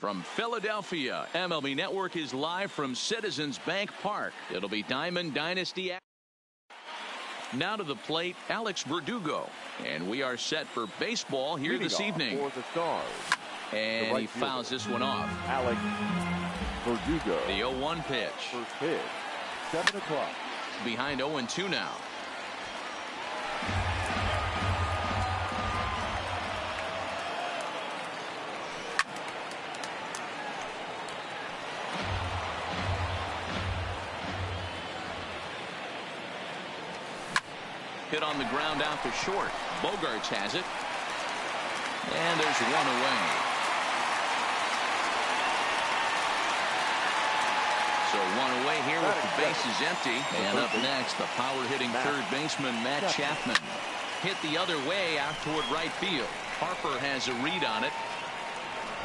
From Philadelphia, MLB Network is live from Citizens Bank Park. It'll be Diamond Dynasty. Now to the plate, Alex Verdugo. And we are set for baseball here this evening. For the Stars, and he fouls this one off. Alex Verdugo. The 0-1 pitch. First pitch, 7 o'clock. Behind 0-2 now. Hit on the ground out to short. Bogarts has it. And there's one away. So one away here with the bases empty. And up next, the power-hitting third baseman, Matt Chapman. Hit the other way out toward right field. Harper has a read on it.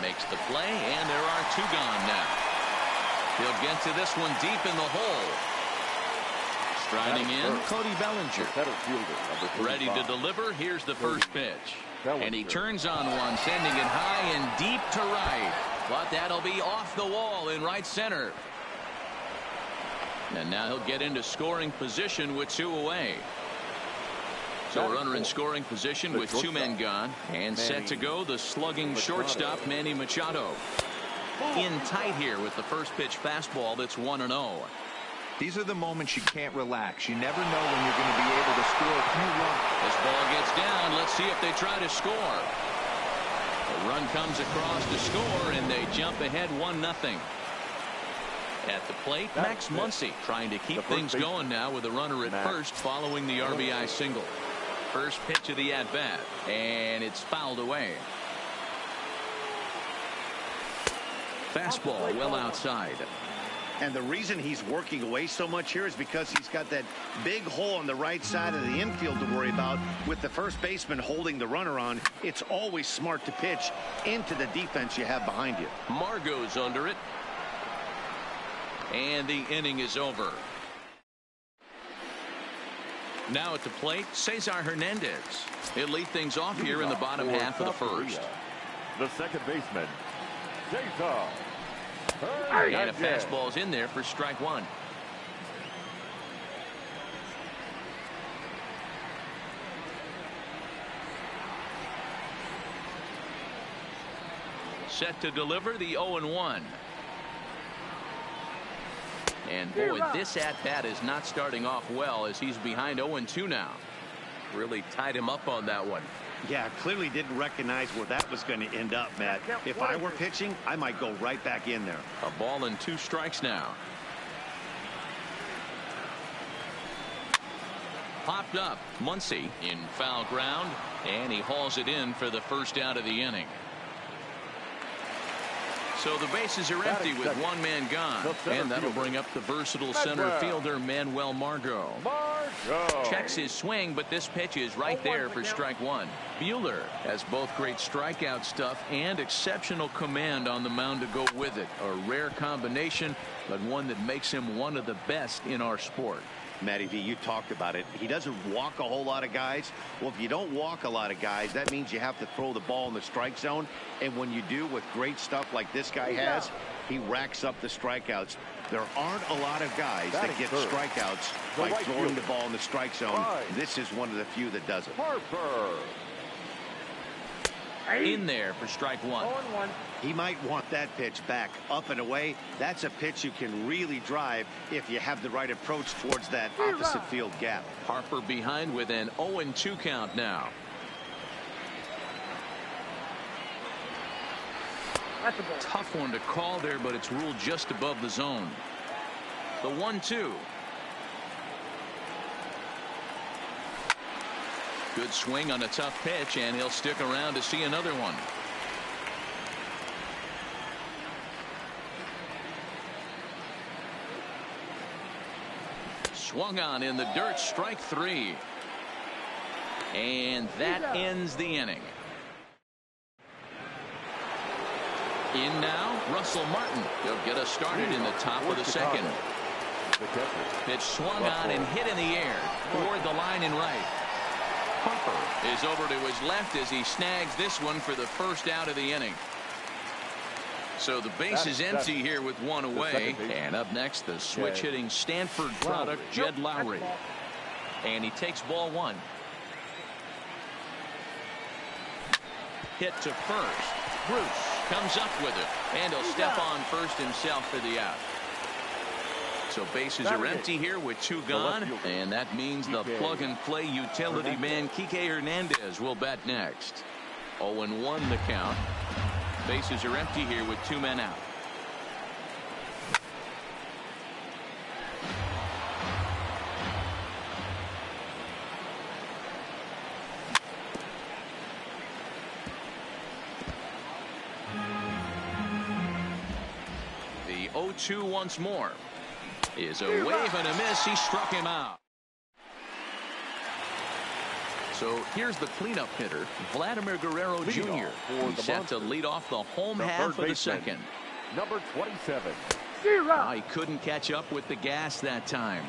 Makes the play, and there are two gone now. He'll get to this one deep in the hole. Striding in, Cody Bellinger. Ready to deliver. Here's the first pitch. And he turns on one, sending it high and deep to right. But that'll be off the wall in right center. And now he'll get into scoring position with two away. So a runner in scoring position with two men gone. And set to go the slugging shortstop, Manny Machado. In tight here with the first pitch fastball that's 1-0. These are the moments you can't relax. You never know when you're going to be able to score a few runs. This ball gets down. Let's see if they try to score. The run comes across to score, and they jump ahead 1-0. At the plate, Max Muncy trying to keep things going now with a runner at first following the RBI single. First pitch of the at-bat, and it's fouled away. Fastball well outside. And the reason he's working away so much here is because he's got that big hole on the right side of the infield to worry about. With the first baseman holding the runner on, it's always smart to pitch into the defense you have behind you. Margot's under it. And the inning is over. Now at the plate, Cesar Hernandez. He'll lead things off here in the bottom half of the first. The second baseman, Cesar. And a fastball's in there for strike one. Set to deliver the 0-1. And boy, this at-bat is not starting off well as he's behind 0-2 now. Really tied him up on that one. Yeah, clearly didn't recognize where that was going to end up, Matt. If I were pitching, I might go right back in there. A ball and 2 strikes now. Popped up. Muncy in foul ground, and he hauls it in for the first out of the inning. So the bases are empty with one man gone, and that'll bring up the versatile center fielder Manuel Margot. Checks his swing, but this pitch is right there for strike one. Buehler has both great strikeout stuff and exceptional command on the mound to go with it. A rare combination, but one that makes him one of the best in our sport. Matty V, you talked about it. He doesn't walk a whole lot of guys. Well, if you don't walk a lot of guys, that means you have to throw the ball in the strike zone. And when you do with great stuff like this guy has, he racks up the strikeouts. There aren't a lot of guys that get strikeouts by throwing the ball in the strike zone. This is one of the few that does it. In there for strike one. He might want that pitch back up and away. That's a pitch you can really drive if you have the right approach towards that opposite field gap. Harper behind with an 0-2 count now. Tough one to call there, but it's ruled just above the zone. The 1-2. Good swing on a tough pitch, and he'll stick around to see another one. Swung on in the dirt, strike 3. And that ends the inning. In now, Russell Martin. He'll get us started in the top of the second. Pitch swung on and hit in the air toward the line and right. Harper is over to his left as he snags this one for the first out of the inning. So the base is empty here with one away. And up next, the switch hitting Stanford product, Jed Lowry. And he takes ball one. Hit to first. Bruce comes up with it. And he'll step on first himself for the out. So bases are empty here with two gone. And that means the plug-and-play utility man, Kike Hernandez, will bat next. 0-1 the count. Bases are empty here with two men out. The 0-2 once more is a wave and a miss. He struck him out. So here's the cleanup hitter, Vladimir Guerrero Jr. He's set to lead off the home half of the second. Number 27. He couldn't catch up with the gas that time.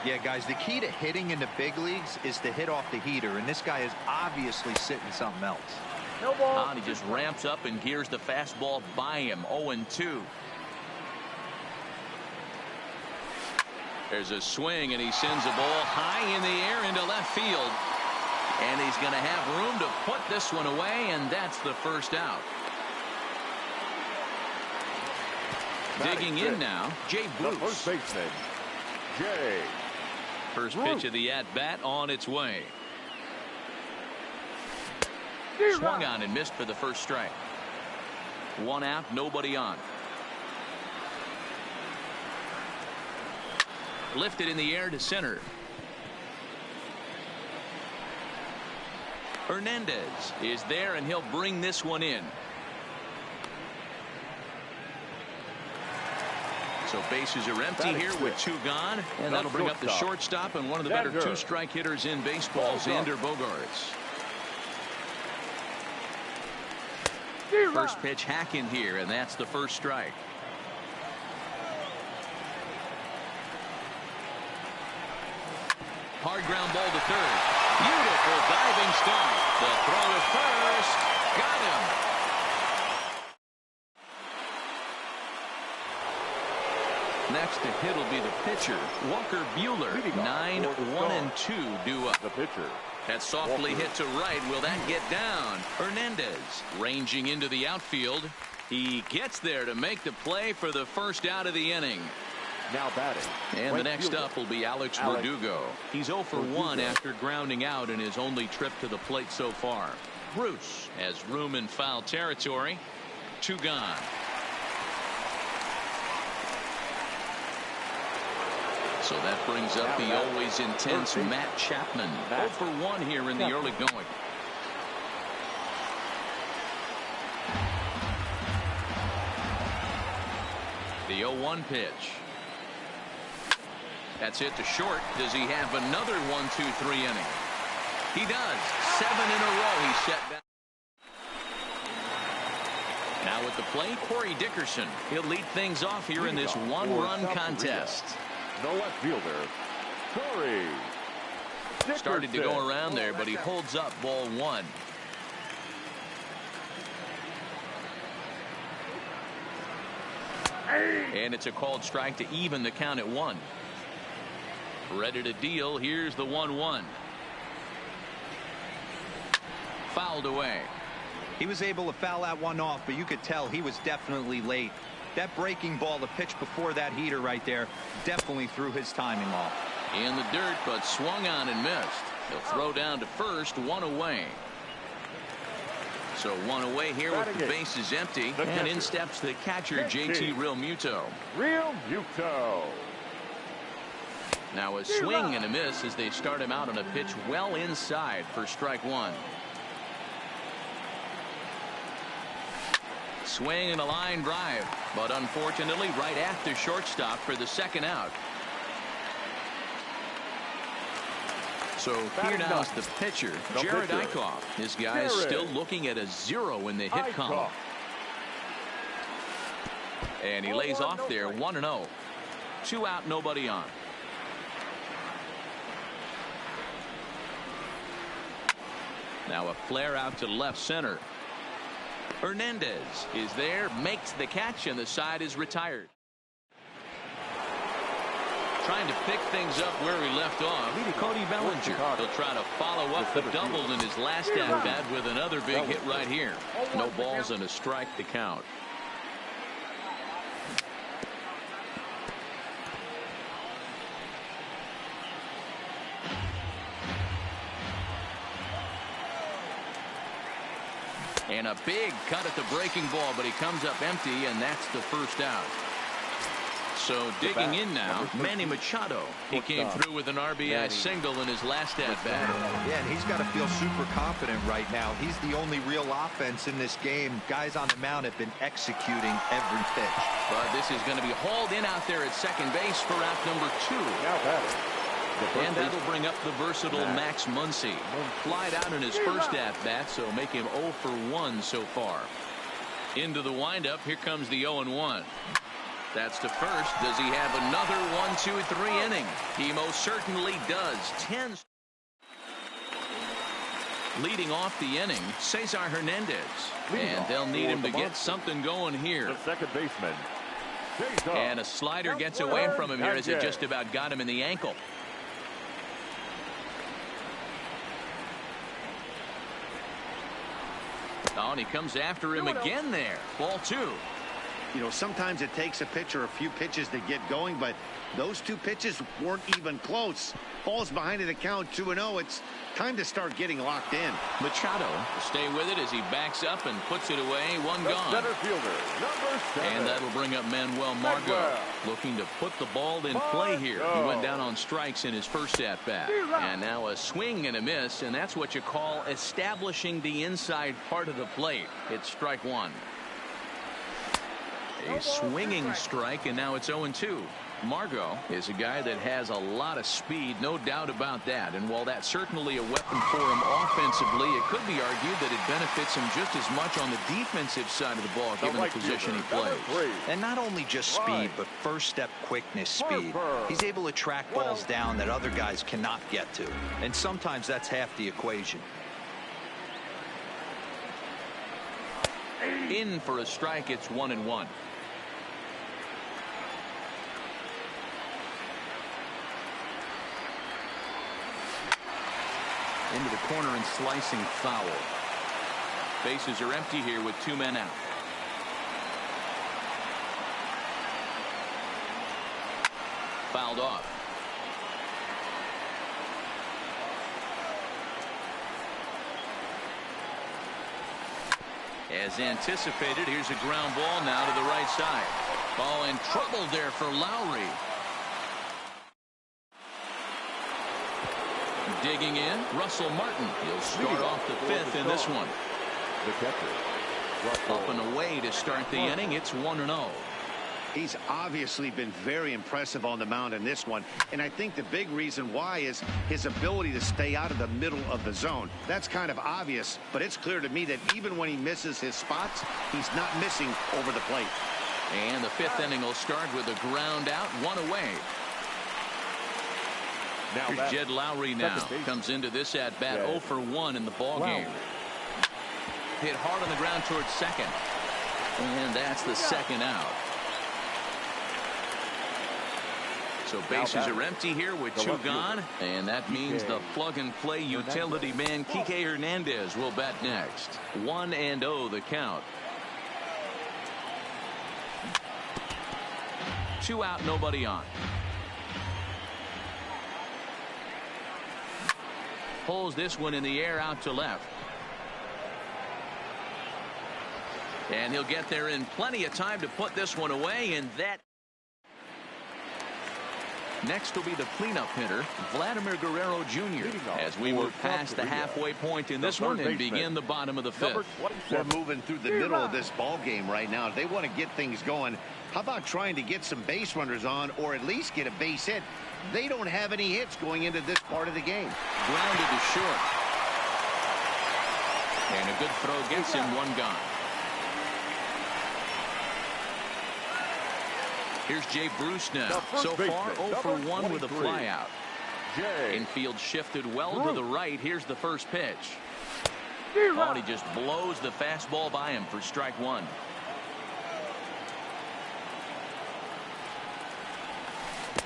Yeah, guys, the key to hitting in the big leagues is to hit off the heater, and this guy is obviously sitting something else. No ball. He just ramps up and gears the fastball by him. 0-2. There's a swing, and he sends a ball high in the air into left field. And he's going to have room to put this one away, and that's the first out. Digging in now, Jay Bruce. The first baseman, Jay. First pitch of the at-bat on its way. Swung on and missed for the first strike. One out, nobody on. Lifted in the air to center. Hernandez is there, and he'll bring this one in. So bases are empty here with two gone, and that'll bring up the shortstop and one of the better two-strike hitters in baseball, Xander Bogaerts. First pitch hack in here, and that's the first strike. Hard ground ball to third. Beautiful diving stop. The throw to first. Got him. Next to hit will be the pitcher, Walker Buehler. 9-1-2 due up. The pitcher. That's softly hit to right. Will that get down? Hernandez ranging into the outfield. He gets there to make the play for the first out of the inning. Now batting. And the next up will be Alex Verdugo. He's 0 for 1 after grounding out in his only trip to the plate so far. Bruce has room in foul territory. Two gone. So that brings up the always intense Matt Chapman. 0 for 1 here in the early going. The 0-1 pitch. That's it to short. Does he have another 1-2-3 inning? He does. 7 in a row he's set back. Now with the plate, Corey Dickerson. He'll lead things off here in this one-run contest. No left fielder, Corey Dickerson. Started to go around there, but he holds up ball one. And it's a called strike to even the count at 1. Ready to deal. Here's the 1-1. Fouled away. He was able to foul that one off, but you could tell he was definitely late. That breaking ball, the pitch before that heater right there, definitely threw his timing off. In the dirt, but swung on and missed. He'll throw down to first, one away. So one away here with the bases empty. And in steps the catcher, JT Realmuto. Realmuto. Now a swing and a miss as they start him out on a pitch well inside for strike one. Swing and a line drive, but unfortunately right after shortstop for the second out. So here now is the pitcher, Jared Eichhoff. This guy is still looking at a 0 in the hit column. And he lays off there 1-0. 2 out, nobody on. Now a flare out to left center. Hernandez is there, makes the catch, and the side is retired. Trying to pick things up where he left off. Cody Bellinger. He'll try to follow up the double in his last at-bat with another big hit right here. No balls and a strike to count. And a big cut at the breaking ball, but he comes up empty, and that's the first out. So digging in now, Manny Machado. He came through with an RBI single in his last at-bat. Yeah, and he's got to feel super confident right now. He's the only real offense in this game. Guys on the mound have been executing every pitch. But this is going to be hauled in out there at second base for out number 2. Now batting. And that'll bring up the versatile Max Muncy. Flied out in his first at-bat, so make him 0 for 1 so far. Into the windup, here comes the 0-1. That's to first. Does he have another 1-2-3 inning? He most certainly does. 10. Leading off the inning, Cesar Hernandez. And they'll need him to get something going here. The second baseman. And a slider gets away from him here as it just about got him in the ankle. Oh, and he comes after him again there. Ball 2. You know, sometimes it takes a pitcher a few pitches to get going, but those 2 pitches weren't even close. Falls behind in the count 2-0. It's time to start getting locked in. Machado will stay with it as he backs up and puts it away. One gone. Center fielder, number 7. And that'll bring up Manuel Margot, looking to put the ball in play here. He went down on strikes in his first at-bat. And now a swing and a miss, and that's what you call establishing the inside part of the plate. It's strike 1. A swinging strike, and now it's 0-2. Margot is a guy that has a lot of speed, no doubt about that. And while that's certainly a weapon for him offensively, it could be argued that it benefits him just as much on the defensive side of the ball, given the position he plays. And not only just speed, but first step quickness speed. He's able to track balls down that other guys cannot get to. And sometimes that's half the equation. In for a strike, it's 1-1. Into the corner and slicing foul. Bases are empty here with 2 men out. Fouled off. As anticipated, here's a ground ball now to the right side. Oh, and trouble there for Lowry. Digging in, Russell Martin. He'll start off the 5th in this one. The catcher. Up and away to start the inning. It's 1-0. He's obviously been very impressive on the mound in this one, and I think the big reason why is his ability to stay out of the middle of the zone. That's kind of obvious, but it's clear to me that even when he misses his spots, he's not missing over the plate. And the 5th inning will start with a ground out, 1 away. Here's Jed Lowry now. Comes into this at-bat 0 for 1 in the ball game. Hit hard on the ground towards second. And that's the second out. So bases are empty here with 2 gone. And that means the plug-and-play utility man, Kike Hernandez, will bat next. 1-0 the count. 2 out, nobody on. Pulls this one in the air out to left. And he'll get there in plenty of time to put this one away, and that. Next will be the cleanup hitter, Vladimir Guerrero Jr. as we move past the halfway point in this one and begin the bottom of the 5th. We're moving through the middle of this ball game right now. If they want to get things going, how about trying to get some base runners on or at least get a base hit? They don't have any hits going into this part of the game. Grounded to short. And a good throw gets him, 1 gone. Here's Jay Bruce now. So far 0 for 1 with a flyout. Infield shifted well to the right. Here's the first pitch. Oh, and he just blows the fastball by him for strike one.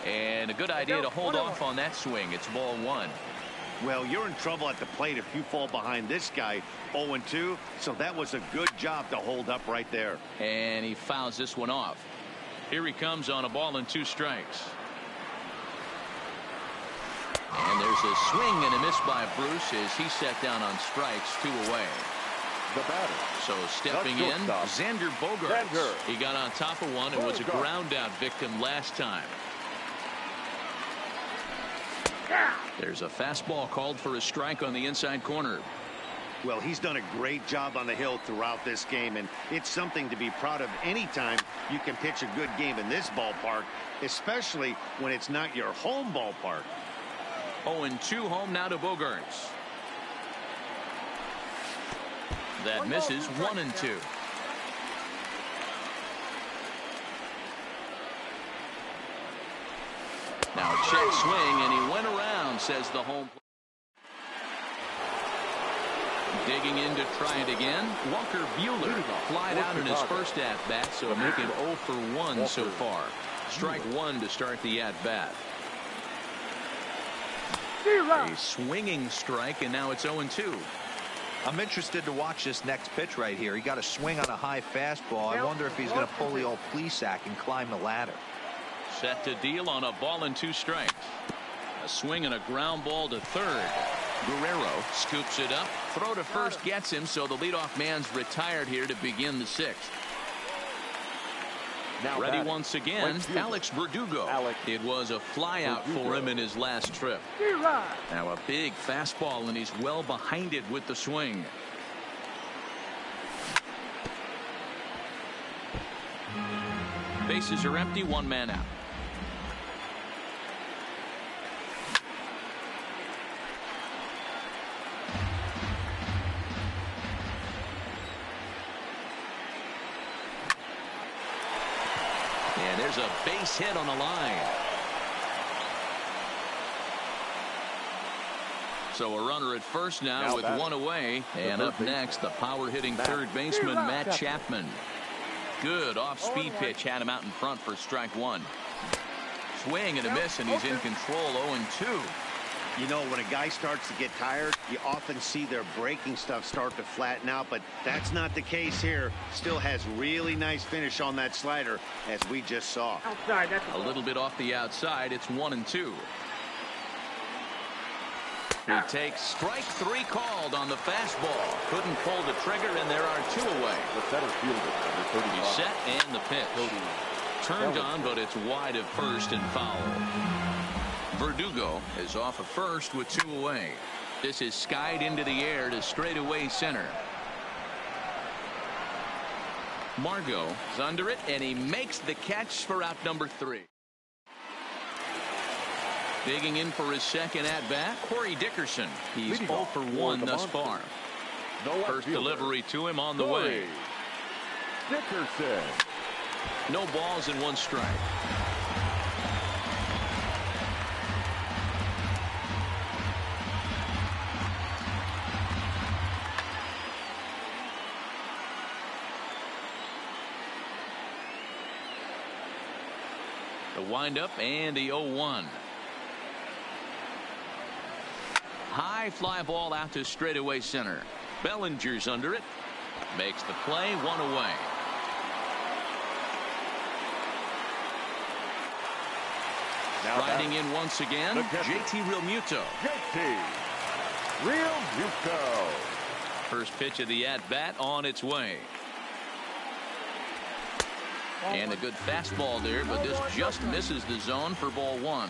And a good idea to hold off on that swing. It's ball one. Well, you're in trouble at the plate if you fall behind this guy 0-2, so that was a good job to hold up right there. And he fouls this one off. Here he comes on a ball and 2 strikes. And there's a swing and a miss by Bruce as he set down on strikes, 2 away. The batter. So stepping in, Xander Bogaerts. He got on top of one and was a ground out victim last time. There's a fastball called for a strike on the inside corner. Well, he's done a great job on the hill throughout this game, and it's something to be proud of anytime you can pitch a good game in this ballpark, especially when it's not your home ballpark. 0-2 home now to Bogaerts. That misses 1-2. Now check swing, and he went around, says the home. Digging in to try it again. Walker Buehler flied out in his first at-bat, so making 0 for 1 so far. Strike one to start the at-bat. A swinging strike, and now it's 0-2. I'm interested to watch this next pitch right here. He got a swing on a high fastball. I wonder if he's going to pull the old Plesac and climb the ladder. Set to deal on a ball and 2 strikes. A swing and a ground ball to third. Guerrero scoops it up. Throw to first gets him, so the leadoff man's retired here to begin the 6th. Now ready batting. Once again, Alex Verdugo. It was a fly out for him in his last trip. Now a big fastball, and he's well behind it with the swing. Bases are empty, 1 man out. And there's a base hit on the line. So a runner at first now with 1 away. And up next, the power-hitting third baseman, Matt Chapman. Good off-speed pitch had him out in front for strike one. Swing and a miss, and he's in control. 0-2. You know, when a guy starts to get tired, you often see their breaking stuff start to flatten out, but that's not the case here. Still has really nice finish on that slider, as we just saw. A little bit off the outside. It's 1-2. He takes strike 3 called on the fastball. Couldn't pull the trigger, and there are 2 away. The center fielder, number 35. He's set, and the pitch. Turned on, but it's wide of first and foul. Verdugo is off of first with 2 away. This is skied into the air to straightaway center. Margot is under it, and he makes the catch for out number 3. Digging in for his second at-bat, Corey Dickerson. He's 0 for 1 thus far. First delivery to him on the way. Dickerson. No balls and 1 strike. The windup and the 0-1. High fly ball out to straightaway center. Bellinger's under it. Makes the play, 1 away. Riding in once again, JT Realmuto. JT Realmuto. First pitch of the at-bat on its way. And a good fastball there, but this just misses the zone for ball 1.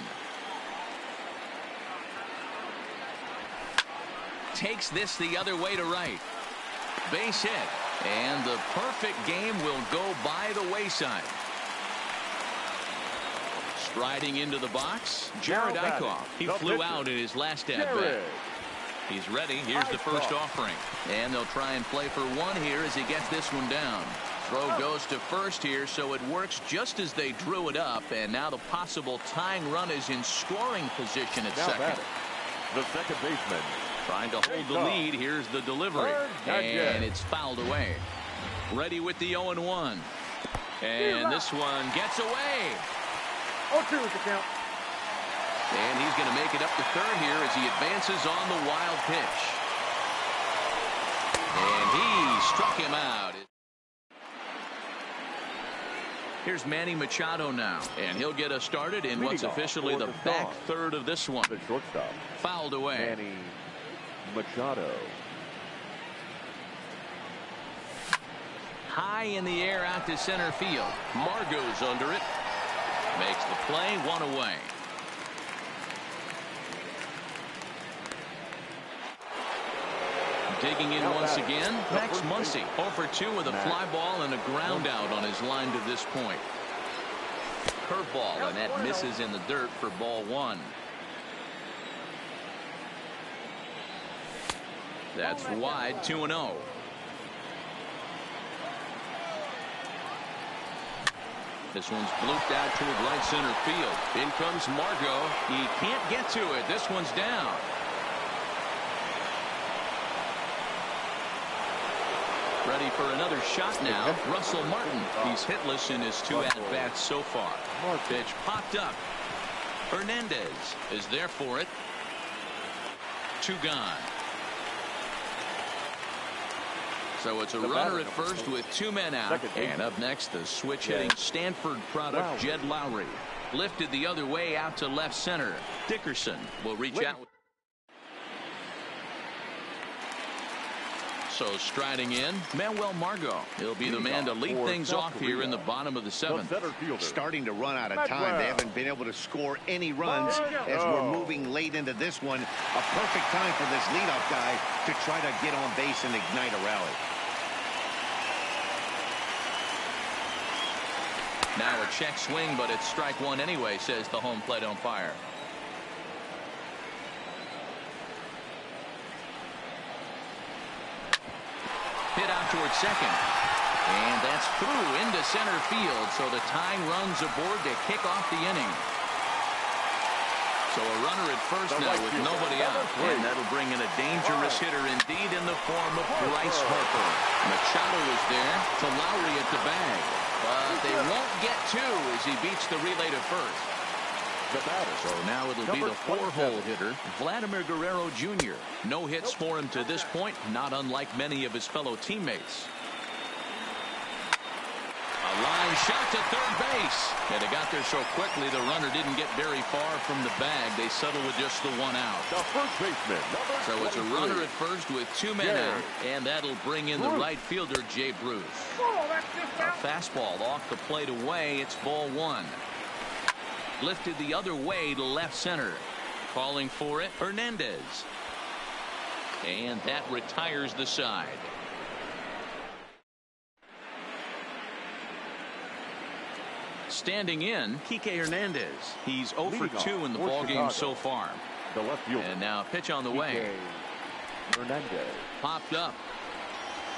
Takes this the other way to right. Base hit. And the perfect game will go by the wayside. Striding into the box, Jared Eichhoff. He flew out in his last at-bat. He's ready. Here's the first offering. And they'll try and play for 1 here as he gets this one down. Throw goes to first here, so it works just as they drew it up. And now the possible tying run is in scoring position at second. The second baseman. Trying to hold the lead. Here's the delivery. And it's fouled away. Ready with the 0-1. And this one gets away. 0-2 is the count. And he's going to make it up to third here as he advances on the wild pitch. And he struck him out. Here's Manny Machado now, and he'll get us started in what's officially the back third of this one. The shortstop. Fouled away. Manny Machado. High in the air out to center field. Margot's under it. Makes the play, 1 away. Digging in once again, Max Muncy. 0 for 2 with a fly ball and a ground out on his line to this point. Curveball, and that misses in the dirt for ball 1. That's wide, 2-0. This one's blooped out toward right center field. In comes Margot. He can't get to it. This one's down. Ready for another shot now. Russell Martin. He's hitless in his 2 at-bats so far. Pitch popped up. Hernandez is there for it. 2 gone. So it's a runner at first with 2 men out. And up next, the switch-hitting Stanford product, Jed Lowry. Lifted the other way out to left center. Dickerson will reach out. So striding in, Manuel Margot. He'll be the man to lead things off here in the bottom of the 7th. Starting to run out of time. They haven't been able to score any runs as we're moving late into this one. A perfect time for this leadoff guy to try to get on base and ignite a rally. Now a check swing, but it's strike 1 anyway, says the home plate umpire. Hit out towards second. And that's through into center field. So the tying runs aboard to kick off the inning. So a runner at first now with nobody out. And that'll bring in a dangerous hitter indeed in the form of Bryce Harper. Machado is there to Lowry at the bag. But they won't get 2 as he beats the relay to first. So now it'll be the 4-hole hitter, Vladimir Guerrero Jr. No hits for him to this point, not unlike many of his fellow teammates. A line shot to third base. And it got there so quickly the runner didn't get very far from the bag. They settled with just the 1 out. The first baseman. So it's a runner at first with 2 men out. And that'll bring in the right fielder, Jay Bruce. A fastball off the plate away. It's ball 1. Lifted the other way to left center. Calling for it, Hernandez. And that retires the side. Standing in, Kike Hernandez. He's 0 for 2 in the ballgame so far. The left fielder. And now pitch on the way. Hernandez. Popped up.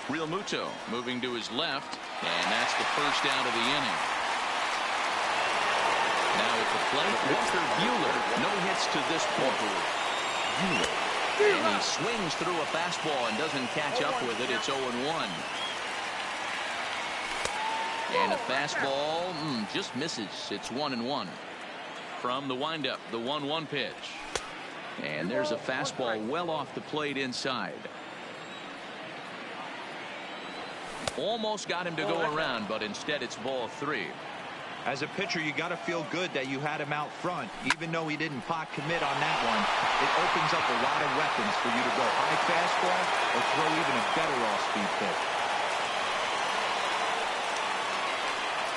Real Muto moving to his left. And that's the first out of the inning. Now at the plate, Walker Buehler. No hits to this point. And he swings through a fastball and doesn't catch up with it. It's 0-1. And a fastball just misses. It's 1-1. From the windup, the 1-1 pitch. And there's a fastball well off the plate inside. Almost got him to go around, but instead it's ball 3. As a pitcher, you got to feel good that you had him out front. Even though he didn't pot commit on that one, it opens up a lot of weapons for you to go high fastball or throw even a better off-speed pitch.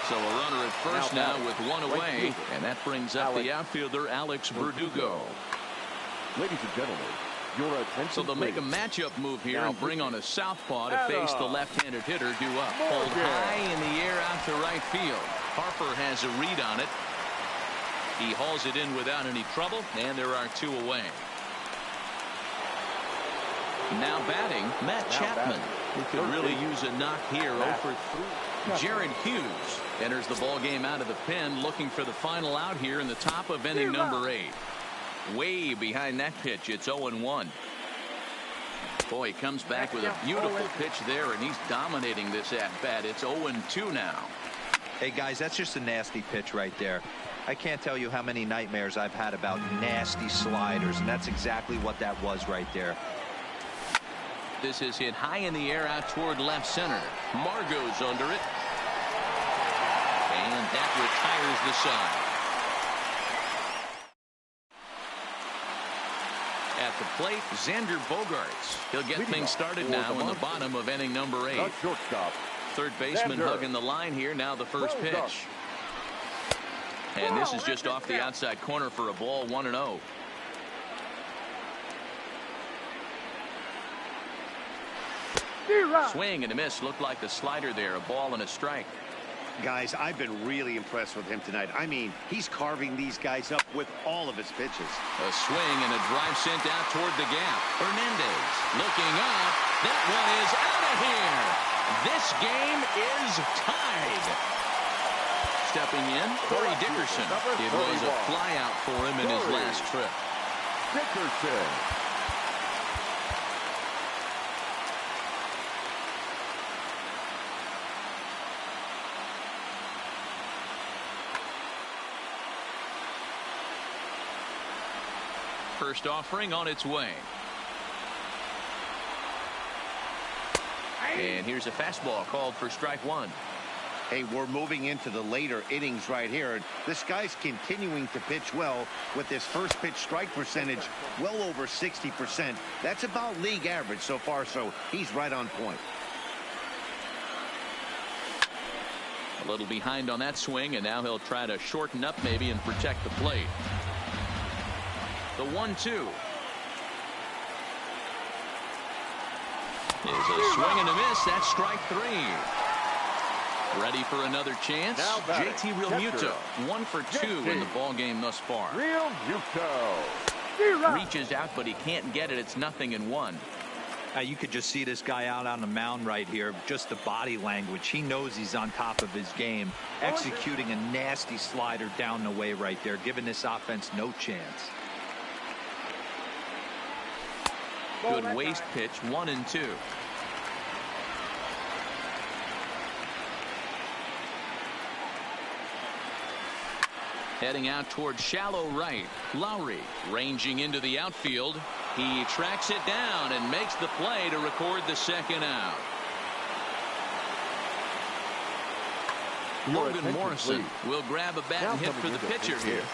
So a runner at first now with 1 away, and that brings up the outfielder, Alex Verdugo. Ladies and gentlemen, your attention. So they'll make a matchup move here and bring on a southpaw to face the left-handed hitter due up. Pulled high in the air out to right field. Harper has a read on it. He hauls it in without any trouble, and there are 2 away. Now batting, Matt Chapman, who could really use a knock here. 0 for 3. Jared Hughes enters the ball game out of the pen, looking for the final out here in the top of inning number 8. Way behind that pitch. It's 0-1. Boy, he comes back with a beautiful pitch there, and he's dominating this at-bat. It's 0-2 now. Hey, guys, that's just a nasty pitch right there. I can't tell you how many nightmares I've had about nasty sliders, and that's exactly what that was right there. This is hit high in the air out toward left center. Margot's under it. And that retires the side. At the plate, Xander Bogaerts. He'll get things started now in the bottom of inning number 8. Shortstop. Third baseman hugging the line here. Now the first pitch. And this is just off the outside corner for a ball, 1-0. Swing and a miss. Looked like the slider there. A ball and a strike. Guys, I've been really impressed with him tonight. I mean, he's carving these guys up with all of his pitches. A swing and a drive sent out toward the gap. Hernandez looking up. That one is out of here. This game is tied. Stepping in, Corey Dickerson. It was a flyout for him in his last trip. Dickerson. First offering on its way. And here's a fastball called for strike 1. Hey, we're moving into the later innings right here. This guy's continuing to pitch well with this first pitch strike percentage well over 60%. That's about league average so far, so he's right on point. A little behind on that swing, and now he'll try to shorten up maybe and protect the plate. The 1-2 is a swing and a miss. That's strike 3. Ready for another chance. JT Realmuto, 1 for 2 in the ball game thus far. Realmuto reaches out, but he can't get it. It's 0-1. You could just see this guy out on the mound right here. Just the body language. He knows he's on top of his game, executing a nasty slider down the way right there, giving this offense no chance. Good waist pitch, 1-2. Heading out toward shallow right. Lowry ranging into the outfield. He tracks it down and makes the play to record the second out. Logan Morrison will grab a bat and hit for the pitcher here.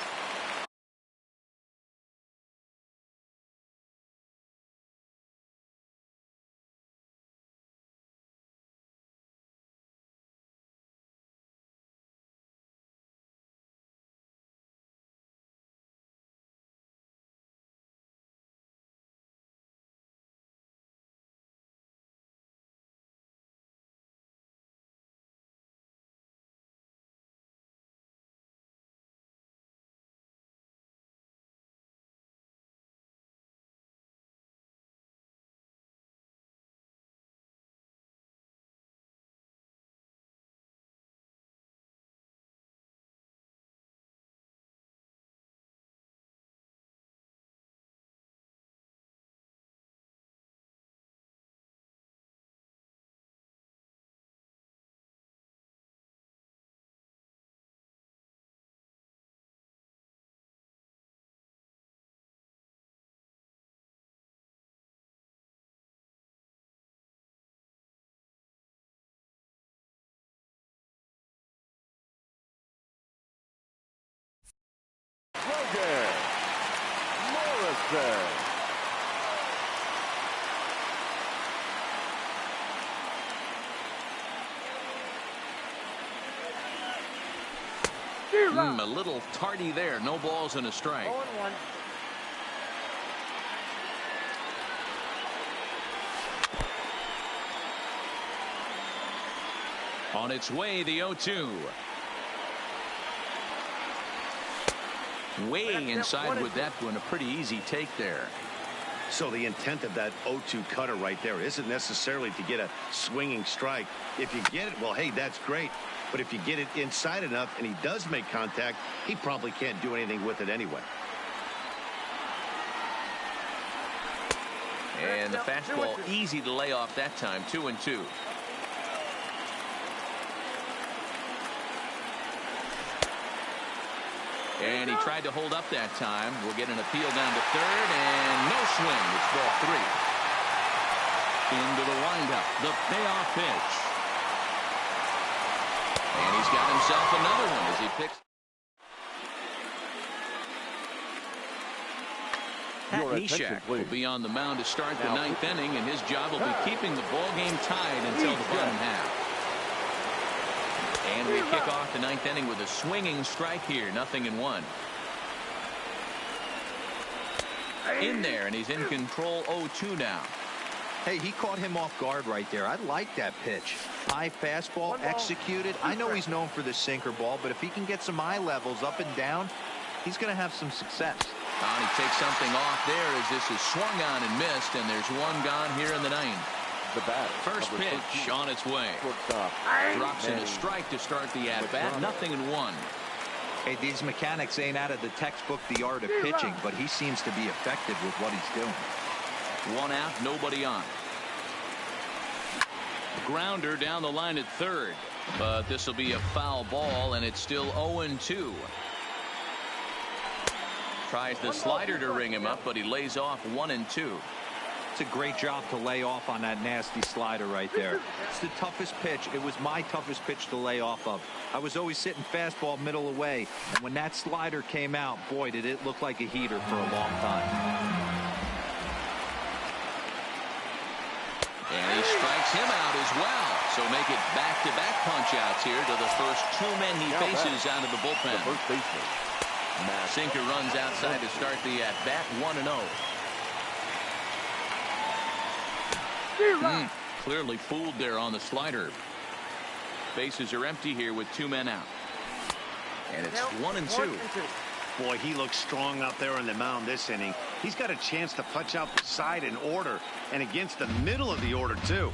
Morrison. A little tardy there. No balls and a strike. 0-1. On its way, the 0-2. Way inside with that one. A pretty easy take there. So the intent of that 0-2 cutter right there isn't necessarily to get a swinging strike. If you get it, well, hey, that's great. But if you get it inside enough and he does make contact, he probably can't do anything with it anyway. And the fastball easy to lay off that time. 2-2. And he tried to hold up that time. We'll get an appeal down to third, and no swing. It's ball 3. Into the windup, the payoff pitch. And he's got himself another one as he picks. Pat Neshek will be on the mound to start the 9th inning, and his job will be keeping the ball game tied until the bottom half. And we kick off the 9th inning with a swinging strike here. 0-1. In there, and he's in control. 0-2 now. Hey, he caught him off guard right there. I like that pitch. High fastball executed. I know he's known for the sinker ball, but if he can get some eye levels up and down, he's going to have some success. And he takes something off there as this is swung on and missed, and there's one gone here in the 9th. The batter, first pitch on its way. Drops in a strike to start the at-bat. 0-1. Hey, these mechanics ain't out of the textbook, the art of pitching, but he seems to be effective with what he's doing. 1 out, nobody on. Grounder down the line at third, but this will be a foul ball, and it's still 0-2. Tries the slider to ring him up, but he lays off 1-2. It's a great job to lay off on that nasty slider right there. It's the toughest pitch. It was my toughest pitch to lay off of. I was always sitting fastball middle away, and when that slider came out, boy, did it look like a heater for a long time. And he strikes him out as well. So make it back-to-back punch-outs here to the first 2 men he faces out of the bullpen. The first baseman. Sinker runs outside to start the at-bat. 1-0. Clearly fooled there on the slider. Bases are empty here with 2 men out. And it's 1-2. Boy, he looks strong out there on the mound this inning. He's got a chance to punch out the side in order and against the middle of the order, too.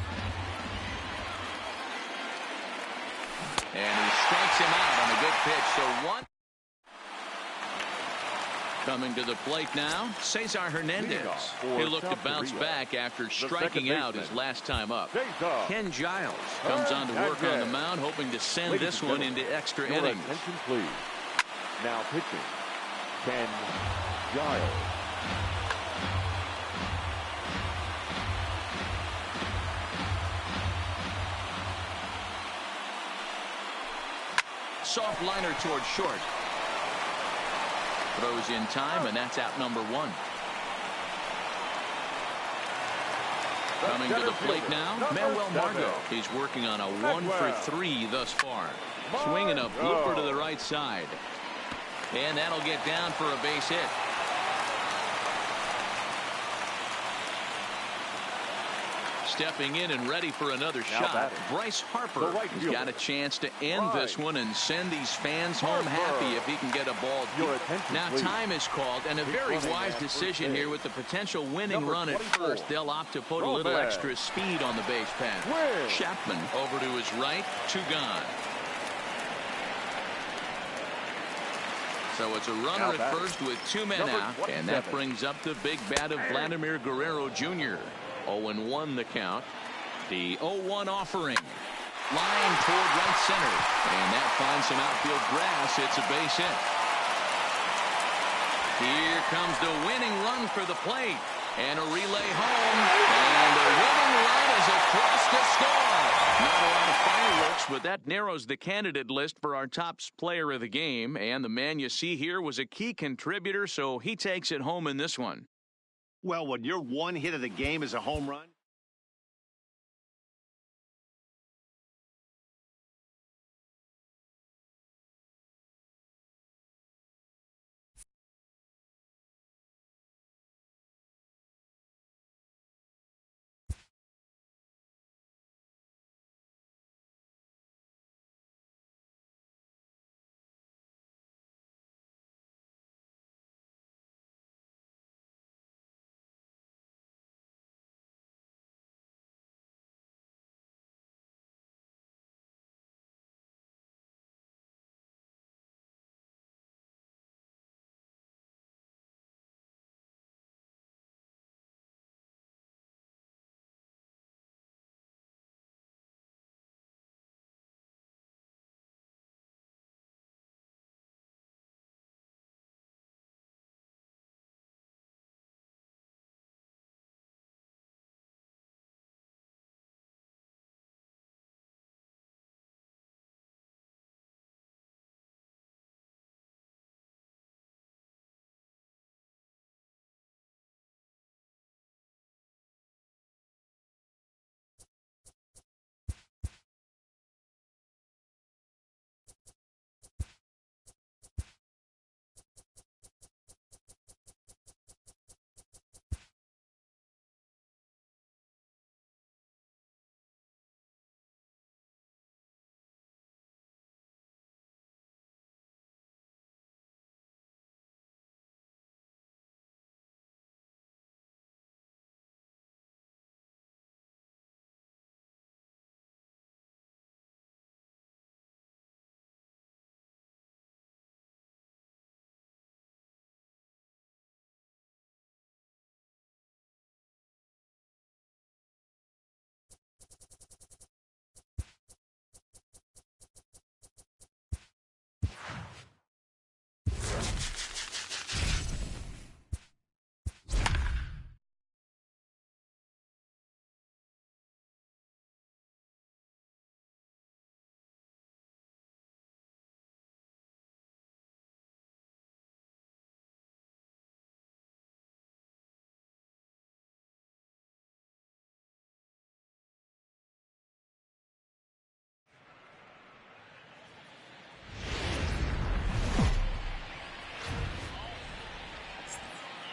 And he strikes him out on a good pitch. So 1. Coming to the plate now, Cesar Hernandez. He'll look to bounce back after striking out his last time up. Ken Giles comes on to work on the mound, hoping to send this one into extra innings. Attention, please. Now pitching, Ken Giles. Soft liner towards short. Throws in time, and that's out number 1. Coming to the plate now, Manuel Margot. He's working on a 1-for-3 thus far. Swinging a blooper to the right side. And that'll get down for a base hit. Stepping in and ready for another shot. Bryce Harper has got a chance to end this one and send these fans home happy if he can get a ball deep. Now time is called, and a very wise decision here with the potential winning run at first. They'll opt to put a little extra speed on the base path. Chapman over to his right, 2 gone. So it's a runner at first with 2 men out, and that brings up the big bat of Vladimir Guerrero Jr. 0-1 the count. The 0-1 offering. Line toward right center. And that finds some outfield grass. It's a base hit. Here comes the winning run for the plate. And a relay home. And the winning run is across to score. Not a lot of fireworks, but that narrows the candidate list for our top player of the game. And the man you see here was a key contributor, so he takes it home in this one. Well, when your 1 hit of the game is a home run.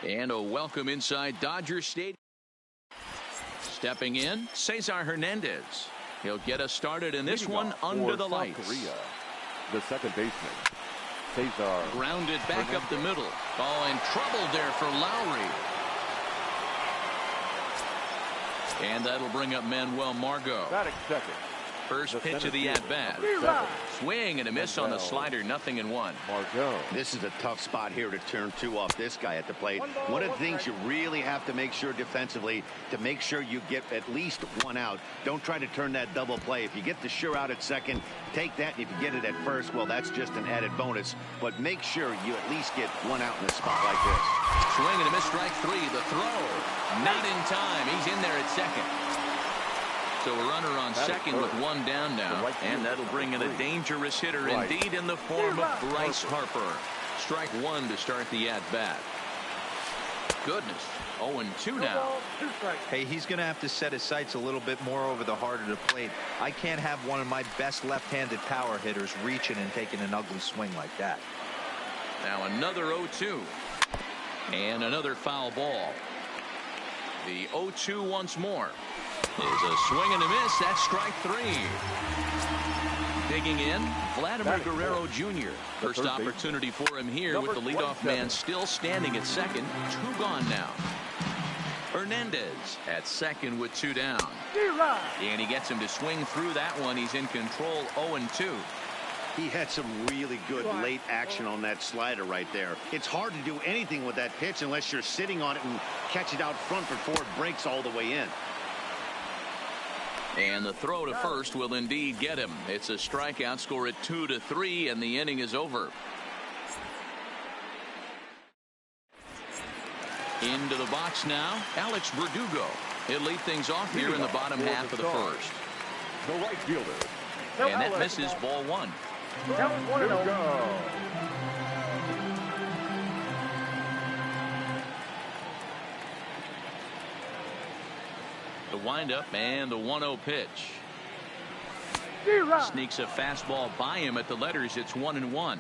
And a welcome inside Dodger Stadium. Stepping in, Cesar Hernandez. He'll get us started in this one under the lights. Korea, the second baseman, Cesar. Grounded back up the middle. Oh, and trouble there for Lowry. And that'll bring up Manuel Margot. Batting second. First pitch of the at-bat. Swing and a miss on the slider, 0-1. Margot. This is a tough spot here to turn two off this guy at the plate. One of the things you really have to make sure defensively to make sure you get at least one out. Don't try to turn that double play. If you get the sure out at second, take that. And if you get it at first, well, that's just an added bonus. But make sure you at least get one out in a spot like this. Swing and a miss, strike three. The throw. Not in time. He's in there at second. So a runner on second with one down now, and that'll bring in a dangerous hitter indeed in the form of Bryce Harper. Strike one to start the at-bat. Goodness, 0-2 now. Hey, he's going to have to set his sights a little bit more over the heart of the plate. I can't have one of my best left-handed power hitters reaching and taking an ugly swing like that. Now another 0-2. And another foul ball. The 0-2 once more. Is a swing and a miss. That's strike three. Digging in, Vladimir Guerrero Jr. First opportunity for him here with the leadoff man still standing at second. Two gone now. Hernandez at second with two down. And he gets him to swing through that one. He's in control, 0-2. He had some really good late action on that slider right there. It's hard to do anything with that pitch unless you're sitting on it and catch it out front before it breaks all the way in. And the throw to first will indeed get him. It's a strikeout, score at 2-3, and the inning is over. Into the box now, Alex Verdugo. He'll lead things off here in the bottom half of the first. The right fielder. And that misses, ball one. The windup and the 1-0 pitch. Sneaks a fastball by him at the letters. It's 1-1.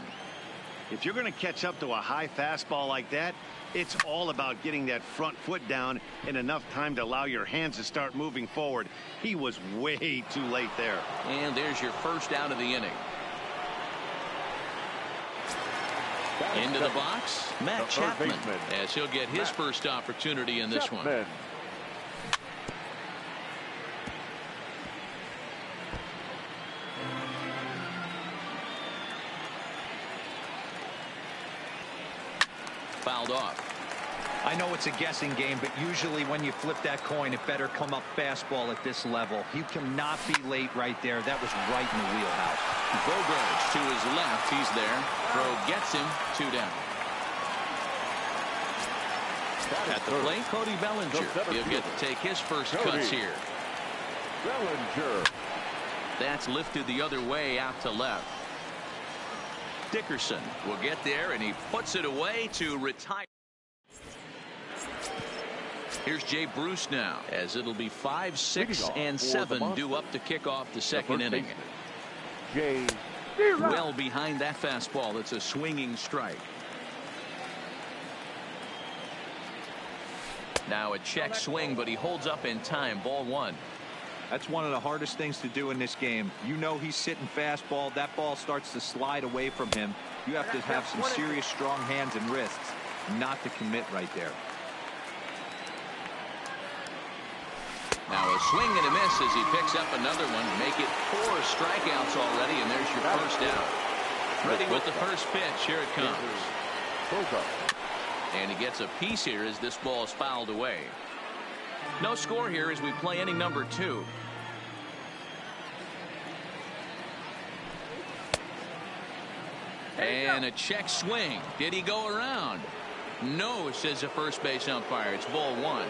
If you're going to catch up to a high fastball like that, it's all about getting that front foot down in enough time to allow your hands to start moving forward. He was way too late there. And there's your first out of the inning. Into the box, Matt Chapman, as he'll get his first opportunity in this one. Fouled off. I know it's a guessing game, but usually when you flip that coin, it better come up fastball at this level. You cannot be late right there. That was right in the wheelhouse. Bogarts to his left. He's there. Throw gets him. Two down. At the plate, Cody Bellinger. He'll get to take his first cuts here. Bellinger. That's lifted the other way out to left. Dickerson will get there, and he puts it away to retire. Here's Jay Bruce now, as it'll be 5, 6, and 7 due up to kick off the second inning. Jay. Well behind that fastball. It's a swinging strike. Now a check swing, but he holds up in time. Ball one. That's one of the hardest things to do in this game. You know he's sitting fastball. That ball starts to slide away from him. You have to have some serious strong hands and wrists not to commit right there. Now a swing and a miss as he picks up another one. Make it 4 strikeouts already, and there's your first out. Ready with the first pitch. Here it comes. And he gets a piece here as this ball is fouled away. No score here as we play inning number 2. And a check swing. Did he go around? No, says the first base umpire. It's ball one.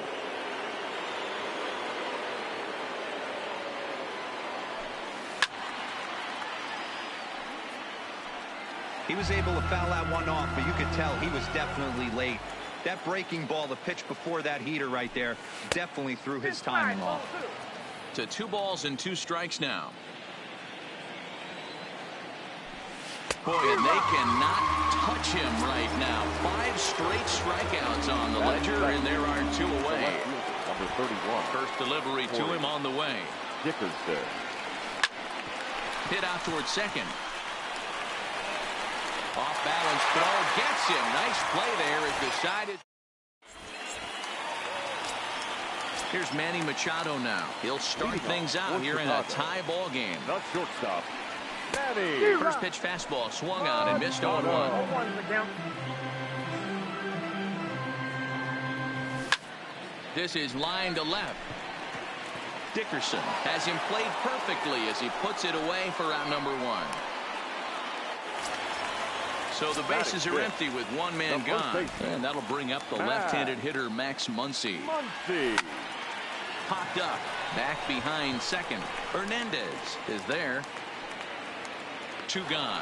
He was able to foul that one off, but you could tell he was definitely late. That breaking ball, the pitch before that heater right there, definitely threw his timing off. To 2 balls and 2 strikes now. Boy, and they cannot touch him right now. 5 straight strikeouts on the ledger, and there are 2 away. Number 31. First delivery to him on the way. Dickerson. Hit out towards second. Off balance throw gets him. Nice play there as decided. Here's Manny Machado now. He'll start things out here in a tie ball game. Not shortstop. Manny. First pitch fastball swung on and missed 0-1. This is line to left. Dickerson has him played perfectly as he puts it away for out number 1. So the bases are empty with 1 man gone. And that'll bring up the left-handed hitter Max Muncy. Popped up. Back behind second. Hernandez is there. 2 gone.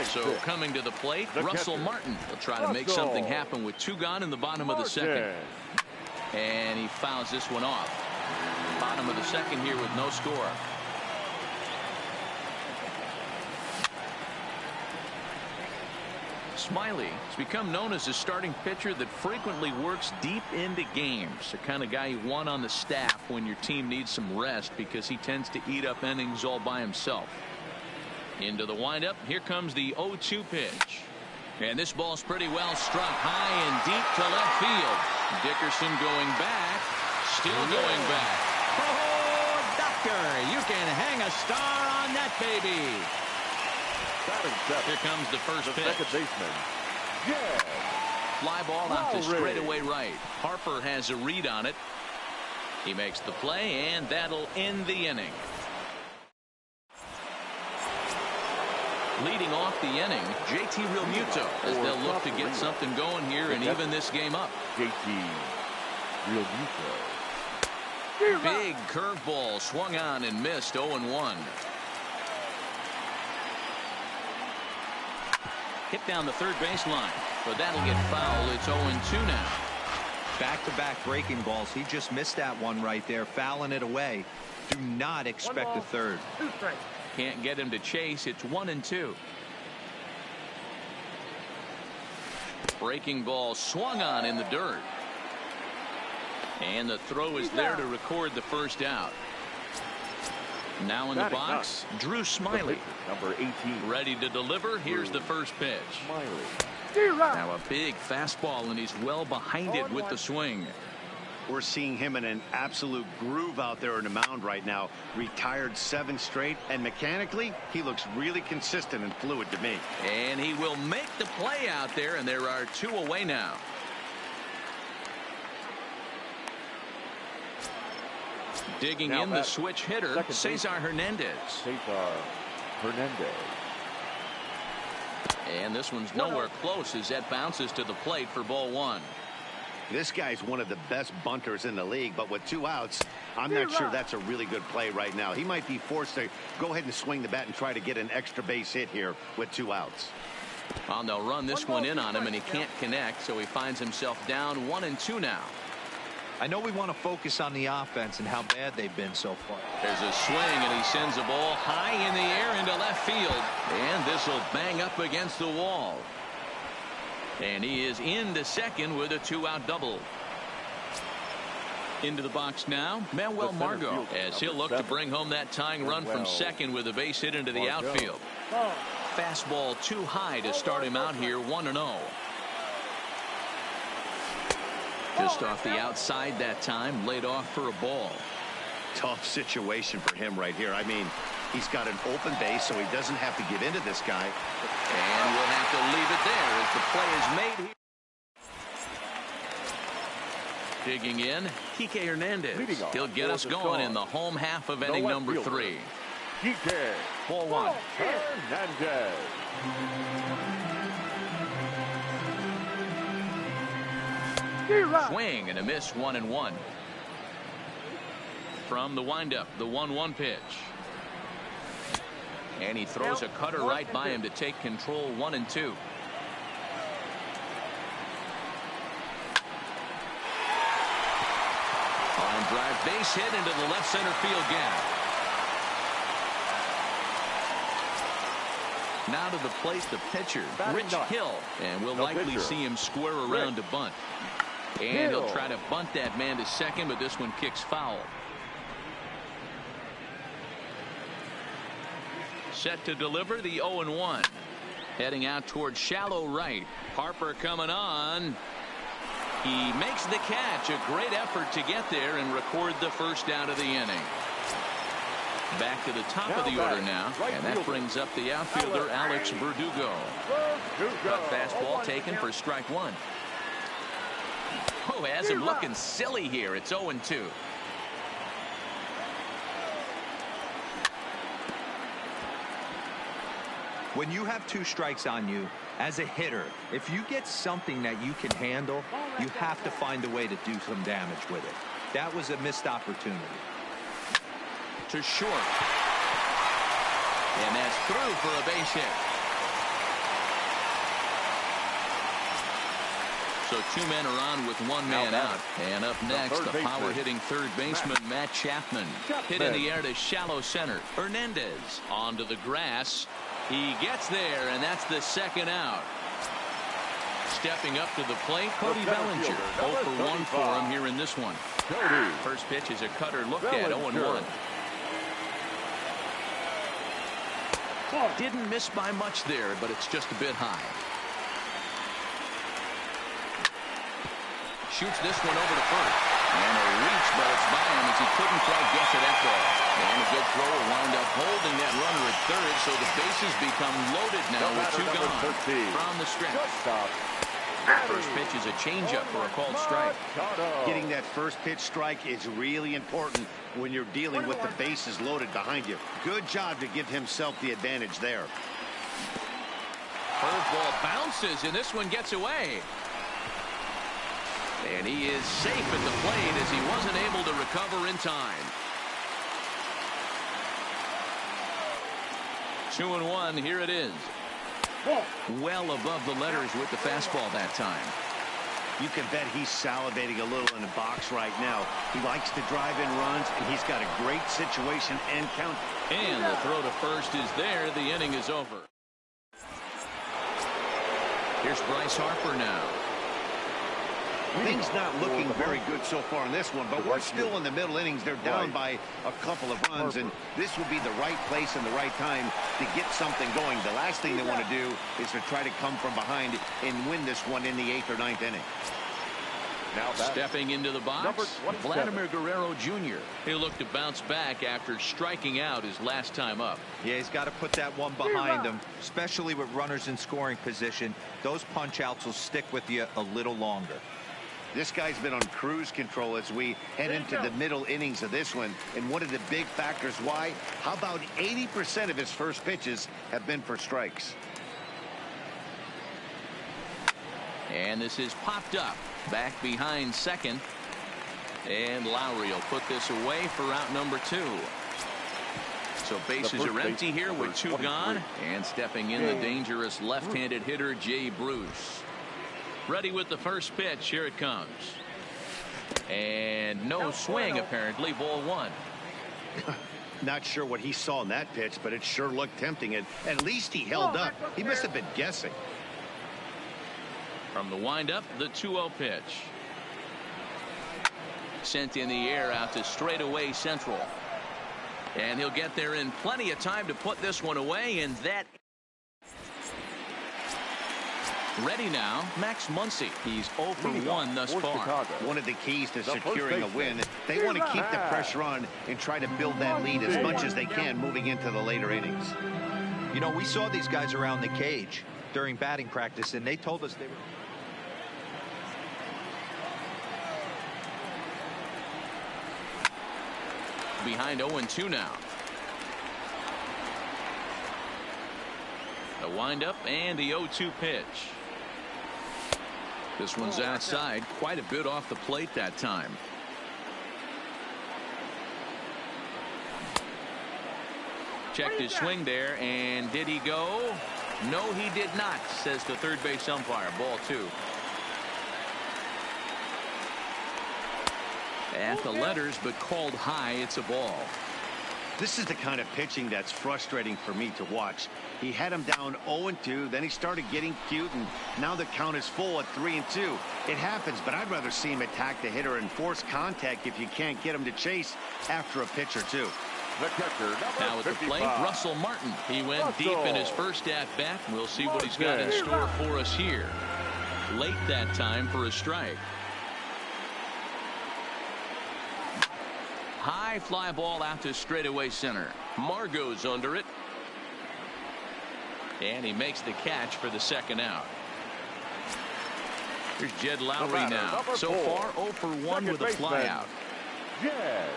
So coming to the plate, Russell Martin will try to make something happen with 2 gone in the bottom of the second. And he fouls this one off. Bottom of the second here with no score. Smiley has become known as a starting pitcher that frequently works deep into games. The kind of guy you want on the staff when your team needs some rest because he tends to eat up innings all by himself. Into the windup. Here comes the 0-2 pitch. And this ball's pretty well struck high and deep to left field. Dickerson going back. Still going back. Oh, doctor, you can hang a star on that baby. Here comes the first pitch. Second baseman. Yeah. Fly ball out to straightaway right. Harper has a read on it. He makes the play, and that'll end the inning. Leading off the inning, JT Realmuto, as they'll look to get something going here and even this game up. JT Realmuto. Big curveball swung on and missed. 0-1. Hit down the third baseline, but that'll get foul. It's 0-2 now. Back-to-back breaking balls. He just missed that one right there, fouling it away. Do not expect a third. 2 strikes. Can't get him to chase. It's 1-2. Breaking ball swung on in the dirt. And the throw is there to record the first out. Now in the box, Drew Smiley. Number 18. Ready to deliver. Here's the first pitch. Smiley. Now a big fastball, and he's well behind it with the swing. We're seeing him in an absolute groove out there in the mound right now. Retired 7 straight, and mechanically, he looks really consistent and fluid to me. And he will make the play out there, and there are 2 away now. Digging in the switch hitter, Cesar Hernandez. Cesar Hernandez. And this one's nowhere close as that bounces to the plate for ball 1. This guy's one of the best bunters in the league, but with 2 outs, I'm not sure that's a really good play right now. He might be forced to go ahead and swing the bat and try to get an extra base hit here with 2 outs. Well, they'll run this one in on him, and he can't connect, so he finds himself down 1-2 now. I know we want to focus on the offense and how bad they've been so far. There's a swing, and he sends a ball high in the air into left field. And this will bang up against the wall. And he is into second with a 2-out double. Into the box now, Manuel Margot, as he'll look to bring home that tying run from second with a base hit into the outfield. Fastball too high to start him out here, 1-0. Just off the outside that time, laid off for a ball. Tough situation for him right here. I mean, he's got an open base, so he doesn't have to get into this guy. And we'll have to leave it there as the play is made here. Digging in, Kike Hernandez. He'll get us going in the home half of inning number 3. Kike. Ball 1. Hernandez. Swing and a miss, 1-1. From the windup, the 1-1 pitch. And he throws a cutter right by him to take control, 1-2. Line drive base hit into the left center field gap. Now to the plate, the pitcher, Rich Hill. And we'll likely see him square around to bunt. And he'll try to bunt that man to second, but this one kicks foul. Set to deliver the 0-1. Heading out towards shallow right. Harper coming on. He makes the catch. A great effort to get there and record the first out of the inning. Back to the top of the order now. And that brings up the outfielder, Alex Verdugo. A fastball taken for strike one. Oh, has him looking silly here. It's 0-2. When you have 2 strikes on you, as a hitter, if you get something that you can handle, you have to find a way to do some damage with it. That was a missed opportunity. To short. And that's through for a base hit. So 2 men are on with 1 man out. And up next, the power-hitting third baseman, Matt Chapman. Hit in the air to shallow center. Hernandez onto the grass. He gets there, and that's the second out. Stepping up to the plate, Cody Bellinger. 0 for 1 for him here in this one. First pitch is a cutter looked at, 0-1. Didn't miss by much there, but it's just a bit high. Shoots this one over to first. And a reach, but it's by him as he couldn't quite get to that ball. And a good throw will wind up holding that runner at third, so the bases become loaded now with 2 gone from the stretch. First pitch is a changeup for a called strike. Getting that first pitch strike is really important when you're dealing with the bases loaded behind you. Good job to give himself the advantage there. Curveball bounces, and this one gets away. And he is safe at the plate as he wasn't able to recover in time. 2-1, here it is. Well above the letters with the fastball that time. You can bet he's salivating a little in the box right now. He likes to drive in runs, and he's got a great situation and count. And the throw to first is there. The inning is over. Here's Bryce Harper now. Things not looking very good so far in this one, but we're still in the middle innings. They're down by a couple of runs, and this would be the right place and the right time to get something going. The last thing they want to do is to try to come from behind and win this one in the 8th or 9th inning. Now stepping into the box, Vladimir Guerrero Jr. He'll look to bounce back after striking out his last time up. Yeah, he's got to put that one behind him, especially with runners in scoring position. Those punch-outs will stick with you a little longer. This guy's been on cruise control as we head into the middle innings of this one. And one of the big factors why, how about 80% of his first pitches have been for strikes? And this is popped up. Back behind second. And Lowry will put this away for out number 2. So bases are empty here with 2 gone. And stepping in the dangerous left-handed hitter, Jay Bruce. Ready with the first pitch. Here it comes. And no swing, apparently. Ball 1. Not sure what he saw in that pitch, but it sure looked tempting. And at least he held up. He must have been guessing. From the windup, the 2-0 pitch. Sent in the air out to straightaway central. And he'll get there in plenty of time to put this one away, and that. Ready now, Max Muncy. He's 0 for 1 thus far. One of the keys to securing a win, they want to keep the pressure on and try to build that lead as much as they can moving into the later innings. You know, we saw these guys around the cage during batting practice, and they told us they were. Behind 0-2 now. The windup and the 0-2 pitch. This one's outside, quite a bit off the plate that time. Checked his swing there, and did he go? No, he did not, says the third base umpire. Ball 2. At the letters, but called high. It's a ball. This is the kind of pitching that's frustrating for me to watch. He had him down 0-2, then he started getting cute, and now the count is full at 3-2. It happens, but I'd rather see him attack the hitter and force contact if you can't get him to chase after a pitch or two. The catcher, now at the plate, Russell Martin. He went deep in his first at-bat. We'll see what he's got in store for us here. Late that time for a strike. High fly ball out to straightaway center. Margot's under it. And he makes the catch for the second out. Here's Jed Lowry now. So far, 0 for 1 with a fly out. Jed.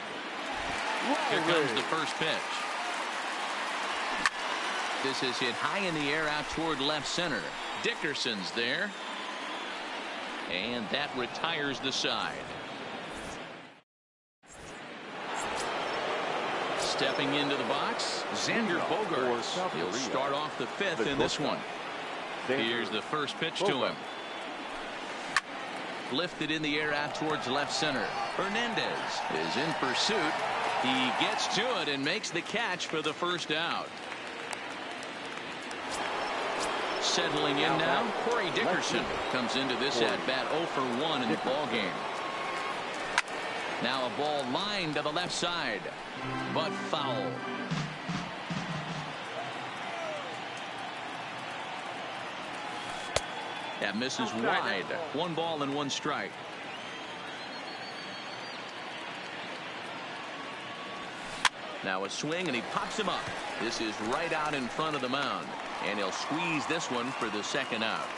Here comes the first pitch. This is hit high in the air out toward left center. Dickerson's there. And that retires the side. Stepping into the box, Xander Bogaerts. He'll start off the fifth in this one. Here's the first pitch to him. Lifted in the air out towards left center. Hernandez is in pursuit. He gets to it and makes the catch for the first out. Settling in now, Corey Dickerson comes into this at-bat 0 for 1 in the ball game. Now a ball lined to the left side, but foul. That misses wide. 1 ball and 1 strike. Now a swing, and he pops him up. This is right out in front of the mound, and he'll squeeze this one for the second out.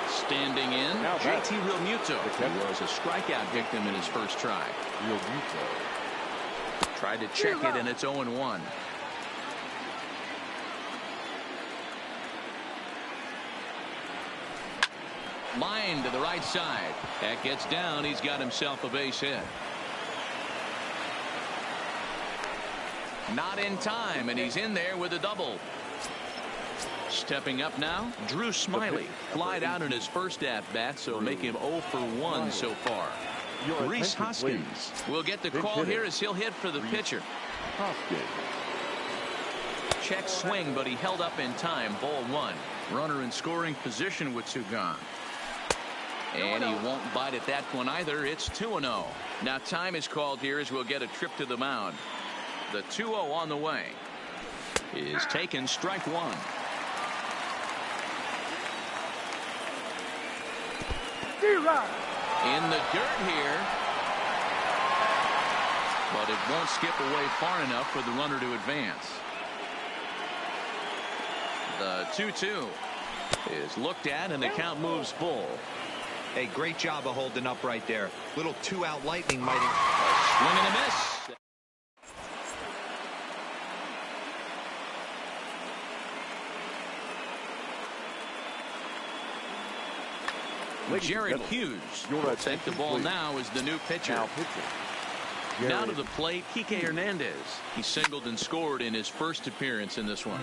Standing in, JT Realmuto. He was a strikeout victim in his first try. Tried to check it, and it's 0-1. Line to the right side. That gets down. He's got himself a base hit. Not in time, and he's in there with a double. Stepping up now, Drew Smyly. Flied out in his first at-bat, so make him 0 for 1 so far. Reese Hoskins will get the call here as he'll hit for the pitcher. Check swing, but he held up in time. Ball 1. Runner in scoring position with 2 gone. And he won't bite at that one either. It's 2-0. Now time is called here as we'll get a trip to the mound. The 2-0 on the way is taken. Strike 1. In the dirt here, but it won't skip away far enough for the runner to advance. The 2-2 is looked at, and the count moves full. Hey, great job of holding up right there. Little 2-out lightning might swing and a miss. Jared Hughes will take the ball now as the new pitcher. Now to the plate, Kike Hernandez. He singled and scored in his first appearance in this one.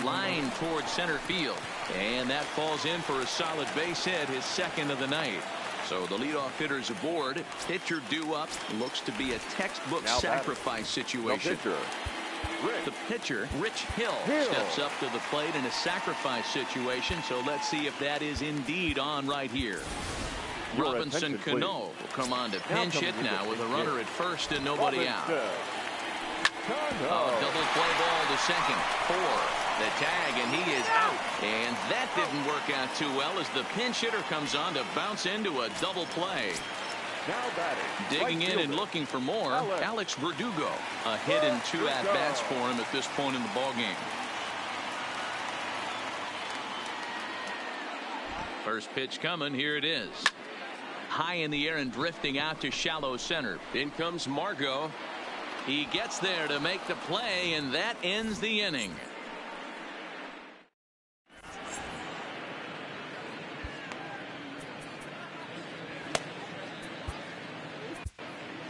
Line towards center field, and that falls in for a solid base hit, his second of the night. So the leadoff hitter's aboard. Pitcher due up. Looks to be a textbook sacrifice situation. The pitcher, Rich Hill, steps up to the plate in a sacrifice situation. So let's see if that is indeed on right here. Robinson Cano will come on to pinch hit now with a runner at first and nobody out. Double play ball to second. 4. The tag, and he is out. And that didn't work out too well as the pinch hitter comes on to bounce into a double play. Digging in and looking for more, Alex Verdugo. A hit and 2 at-bats for him at this point in the ballgame. First pitch coming. Here it is. High in the air and drifting out to shallow center. In comes Margot. He gets there to make the play, and that ends the inning.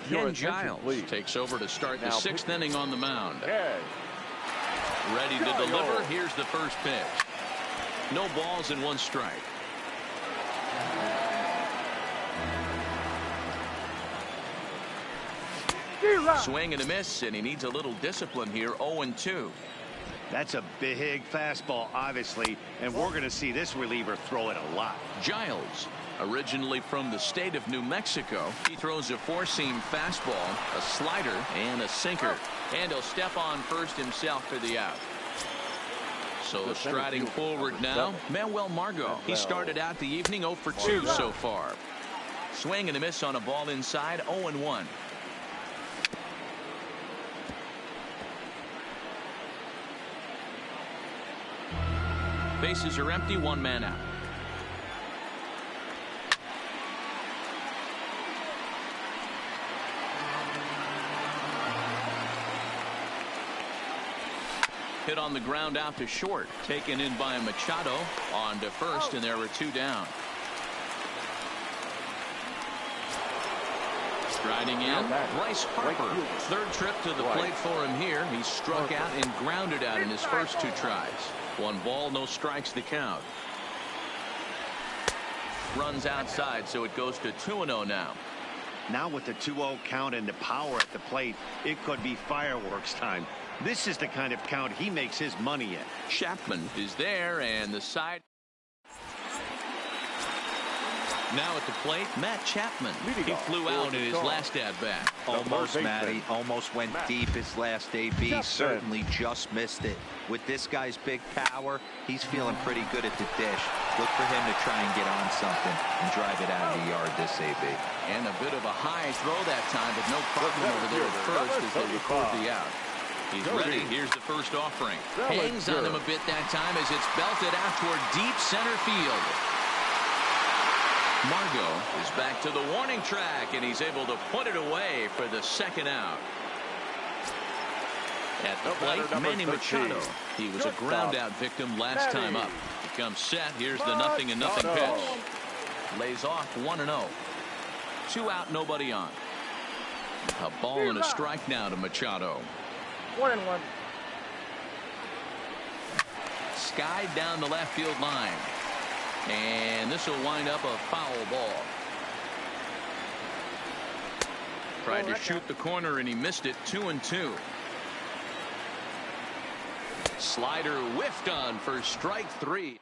Ken Giles takes over to start the 6th inning on the mound. Ready to deliver. Here's the first pitch. No balls and 1 strike. Swing and a miss, and he needs a little discipline here. 0-2. That's a big fastball, obviously, and we're going to see this reliever throw it a lot. Giles, originally from the state of New Mexico, he throws a four-seam fastball, a slider, and a sinker. And he'll step on first himself for the out. So striding forward now, Manuel Margot. He started out the evening 0 for 2 so far. Swing and a miss on a ball inside. 0-1. Bases are empty, one man out. Hit on the ground out to short. Taken in by Machado. On to first, and there were two down. Striding in, Bryce Harper. Third trip to the plate for him here. He struck out and grounded out in his first two tries. 1 ball, no strikes the count. Runs outside, so it goes to 2-0 now. Now with the 2-0 count and the power at the plate, it could be fireworks time. This is the kind of count he makes his money in. Chapman is there, and the side. Now at the plate, Matt Chapman. He flew out in his last at-bat. Almost, Matty. Almost went deep his last AB. Certainly just missed it. With this guy's big power, he's feeling pretty good at the dish. Look for him to try and get on something and drive it out of the yard this AB. And a bit of a high throw that time, but no problem over there at first as they record the out. He's ready. Here's the first offering. Hangs on him a bit that time as it's belted out toward deep center field. Margot is back to the warning track, and he's able to put it away for the second out. At the plate, Manny Machado. He was a ground-out victim last time up. He comes set. Here's the 0-0 pitch. Lays off 1-0. 2 out, nobody on. A ball and a strike now to Machado. 1-1. Skied down the left field line. And this will wind up a foul ball. Tried to shoot the corner and he missed it. 2-2. Slider whiffed on for strike 3.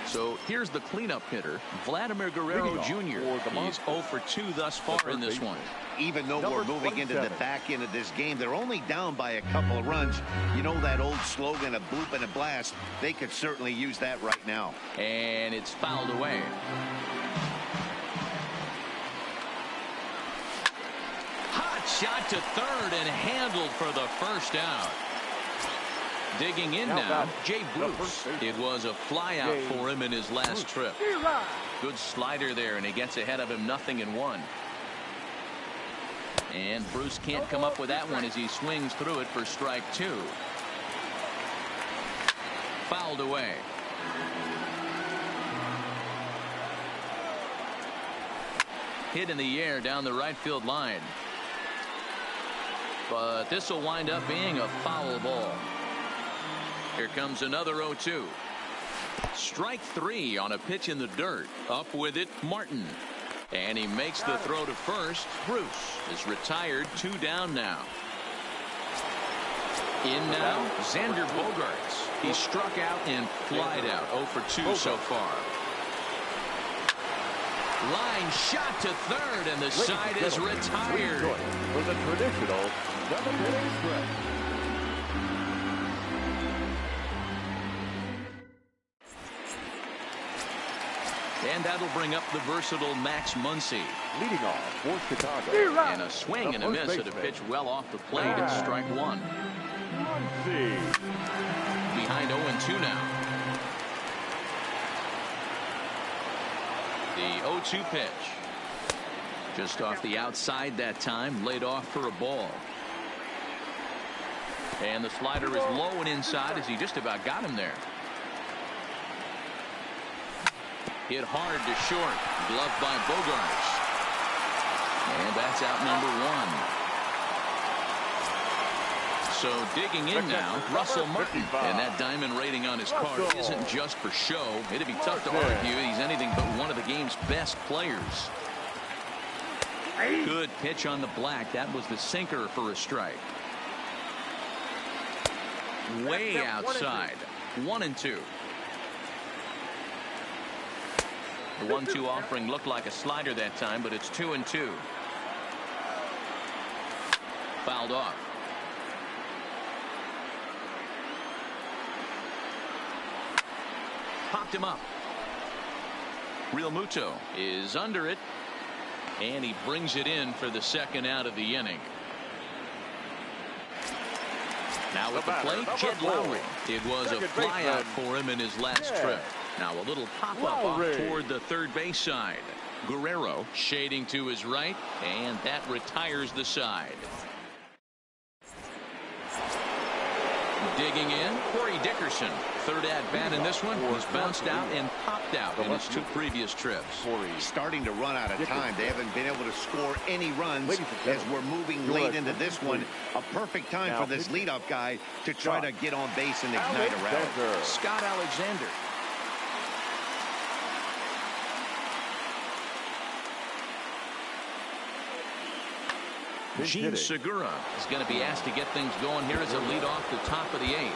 So here's the cleanup hitter, Vladimir Guerrero Jr. He's 0 for 2 thus far in this one. Even though we're moving into the back end of this game, they're only down by a couple of runs. You know that old slogan, a bloop and a blast? They could certainly use that right now. And it's fouled away. Hot shot to third and handled for the first out. Digging in now, Jay Bruce. It was a fly out for him in his last trip. Good slider there, and he gets ahead of him 0-1. And Bruce can't come up with that one as he swings through it for strike 2. Fouled away. Hit in the air down the right field line. But this will wind up being a foul ball. Here comes another 0-2. Strike 3 on a pitch in the dirt. Up with it, Martin. And he makes the throw to first. Bruce is retired. 2 down now. In now, Xander Bogaerts. He struck out and flied out. 0 for 2 so far. Line shot to third, and the side is retired. For the traditional 7-inning stretch. And that'll bring up the versatile Max Muncy. Leading off for Chicago. And a swing and a miss at a pitch well off the plate. It's strike 1. Behind 0-2 now. The 0-2 pitch. Just off the outside that time. Laid off for a ball. And the slider is low and inside as he just about got him there. Hit hard to short. Gloved by Bogaerts. And that's out number 1. So digging in now, Russell Martin. And that diamond rating on his card isn't just for show. It'd be tough to argue he's anything but one of the game's best players. Good pitch on the black. That was the sinker for a strike. Way outside. 1-2. The 1-2 offering looked like a slider that time, but it's 2-2. Fouled off. Popped him up. Real Muto is under it, and he brings it in for the second out of the inning. Now with the plate, Jed Lowry. It was a flyout for him in his last trip. Now a little pop-up off toward the third base side. Guerrero shading to his right, and that retires the side. Digging in, Corey Dickerson. Third at-bat in this one was bounced out and popped out in his two previous trips. Starting to run out of time. They haven't been able to score any runs as we're moving late into this one. A perfect time for this leadoff guy to try to get on base and ignite a rally. Scott Alexander. Gene Segura is going to be asked to get things going here as a lead off the top of the eighth.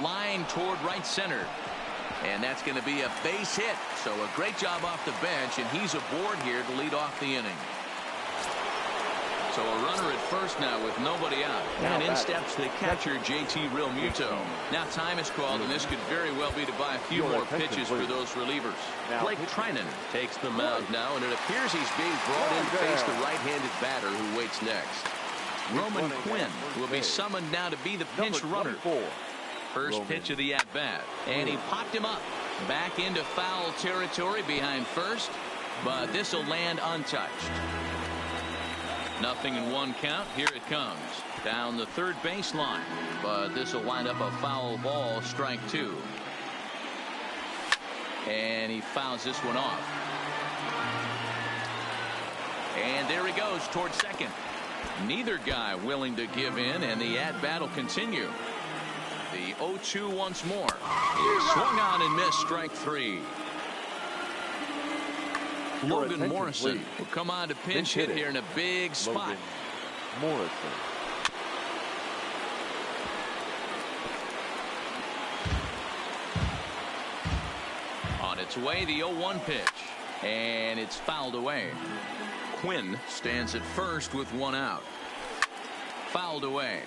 Line toward right center. And that's going to be a base hit. So a great job off the bench, and he's aboard here to lead off the inning. So a runner at first now with nobody out. And in steps the catcher, JT Real Muto. Now time is called, and this could very well be to buy a few more pitches for those relievers. Blake Trinan takes the mound now, and it appears he's being brought in to face the right-handed batter who waits next. Roman Quinn will be summoned now to be the pinch runner. First pitch of the at-bat, and he popped him up. Back into foul territory behind first, but this will land untouched. Nothing in one count. Here it comes. Down the third baseline. But this will wind up a foul ball. Strike two. And he fouls this one off. And there he goes towards second. Neither guy willing to give in, and the at-bat will continue. The 0-2 once more. He swung on and missed. Strike three. Logan Morrison will come on to pinch hit here in a big spot. Morrison. On its way, the 0-1 pitch. And it's fouled away. Quinn stands at first with one out. Fouled away.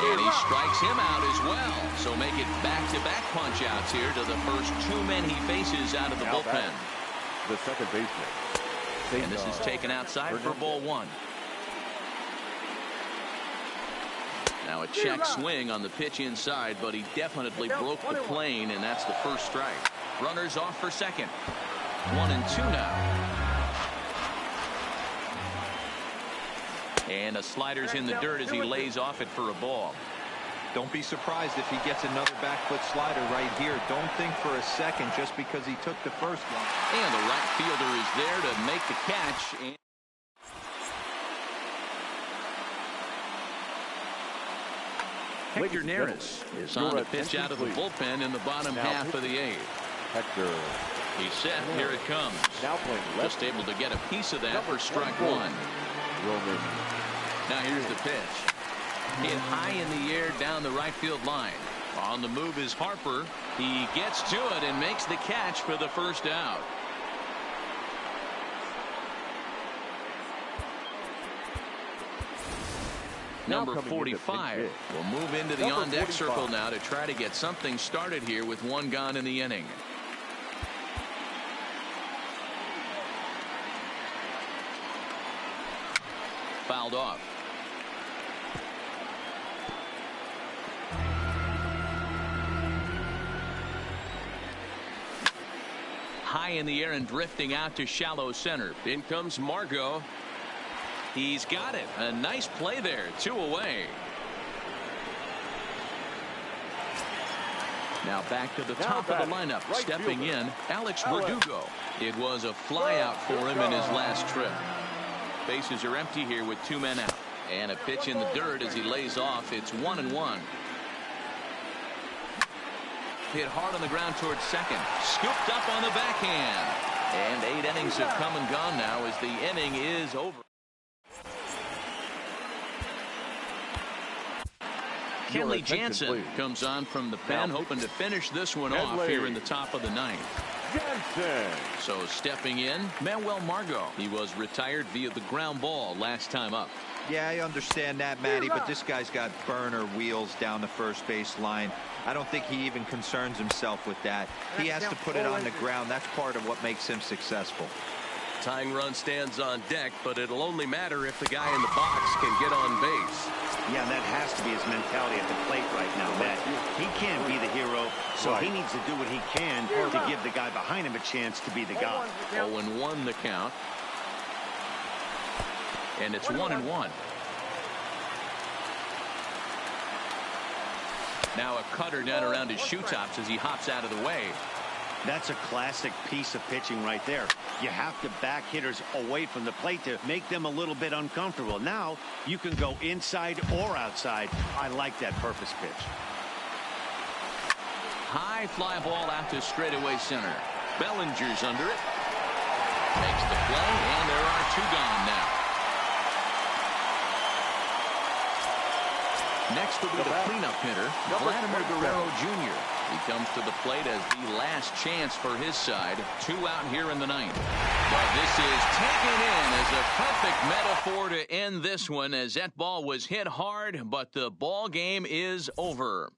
And he strikes him out as well. So make it back-to-back punch-outs here to the first two men he faces out of the bullpen. The second baseman. And this is taken outside for ball one. Now a check swing on the pitch inside, but he definitely broke the plane, and that's the first strike. Runners off for second. 1-2 now. And a slider's in the dirt as he lays off it for a ball. Don't be surprised if he gets another back foot slider right here. Don't think for a second just because he took the first one. And the right fielder is there to make the catch. And Hector Neris is on the pitch out of the bullpen in the bottom half of the eighth. Hector. He's set. Here it comes. Now playing left. Just able to get a piece of that for strike one. Roman. Now here's the pitch. Hit high in the air down the right field line. On the move is Harper. He gets to it and makes the catch for the first out. Number 45 will move into the on-deck circle now to try to get something started here with one gone in the inning. Fouled off. High in the air and drifting out to shallow center. In comes Margot. He's got it. A nice play there. 2 away. Now back to the top of the lineup. Stepping in, Alex Verdugo. It was a flyout for him in his last trip. Bases are empty here with 2 men out. And a pitch in the dirt as he lays off. It's 1-1. Hit hard on the ground towards second. Scooped up on the backhand. And 8 innings have come and gone now as the inning is over. Kenley Jansen comes on from the pen, hoping to finish this one off here in the top of the 9th. So stepping in, Manuel Margot. He was retired via the ground ball last time up. Yeah, I understand that, Matty, but this guy's got burner wheels down the first base line. I don't think he even concerns himself with that. He has to put it on the ground. That's part of what makes him successful. Tying run stands on deck, but it'll only matter if the guy in the box can get on base. Yeah, that has to be his mentality at the plate right now, Matt. He can't be the hero, so he needs to do what he can to give the guy behind him a chance to be the guy. 0-1 the count. And it's 1-1. Now a cutter down around his shoe tops as he hops out of the way. That's a classic piece of pitching right there. You have to back hitters away from the plate to make them a little bit uncomfortable. Now you can go inside or outside. I like that purpose pitch. High fly ball out to straightaway center. Bellinger's under it. Makes the play, and there are 2 gone now. Next will be the cleanup hitter, Vladimir Guerrero Jr. He comes to the plate as the last chance for his side. 2 out here in the 9th. But this is taken in as a perfect metaphor to end this one, as that ball was hit hard, but the ball game is over.